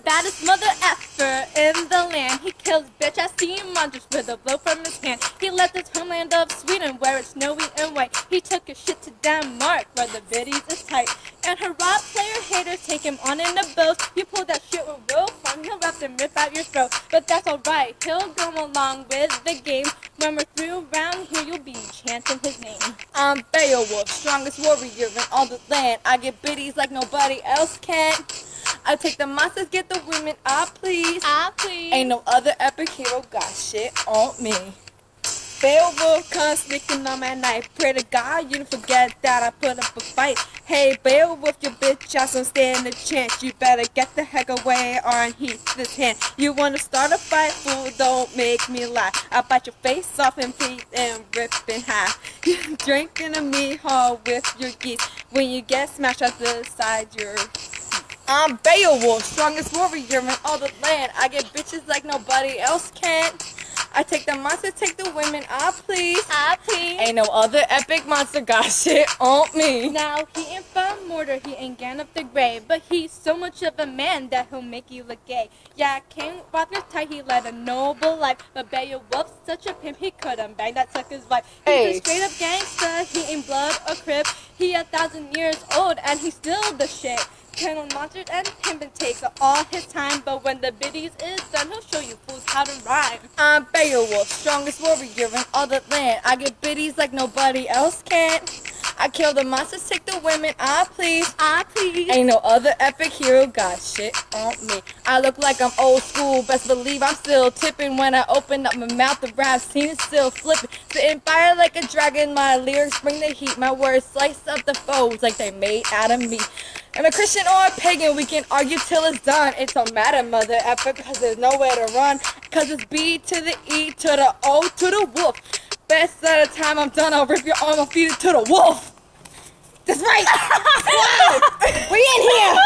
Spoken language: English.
baddest mother effer in the land. He kills bitch-ass sea monsters with a blow from his hand. He left his homeland of Sweden where it's snowy and white. He took his shit to Denmark where the biddies is tight. And her raw player haters take him on in a boat. You pull that shit with real fun, he'll rap and rip out your throat. But that's alright, he'll go along with the game. When we're through around here, you'll be chanting his name. I'm Beowulf, strongest warrior in all the land. I get biddies like nobody else can. I take the monsters, get the women, I please. Ain't no other epic hero got shit on me. Beowulf comes sneaking on my night. Pray to God you don't forget that I put up a fight. Hey Beowulf, your bitch ass don't stand a chance. You better get the heck away or heat this hand. You wanna start a fight, fool? Don't make me lie. I'll bite your face off and feet and rip in half. You drinking a meat hall with your geese. When you get smashed out the side, you're... I'm Beowulf, strongest warrior in all the land. I get bitches like nobody else can. I take the monsters, take the women, I please. Ain't no other epic monster got shit on me. Now he ain't from Mordor, he ain't Gandalf the Grey, but he's so much of a man that he'll make you look gay. Yeah, King Arthur's tight, he led a noble life, but Beowulf's such a pimp, he couldn't bang that sucker's wife. He's a straight up gangster, he ain't blood or crib, he 1,000 years old and he's still the shit. Killing monsters and pimping takes all his time, but when the biddies is done, he'll show you fools how to rhyme. I'm Beowulf, strongest warrior in all the land. I get biddies like nobody else can. I kill the monsters, take the women, I please. Ain't no other epic hero got shit on me. I look like I'm old school, best believe I'm still tipping. When I open up my mouth, the rap scene is still flipping. Spitting fire like a dragon, my lyrics bring the heat. My words slice up the foes like they made out of meat. I'm a Christian or a pagan, we can argue till it's done. It don't matter, mother effer, cause there's nowhere to run. Cause it's B to the E to the O to the wolf. Best of the time I'm done, I'll rip your arm and feed it to the wolf. That's right! Wow. We in here!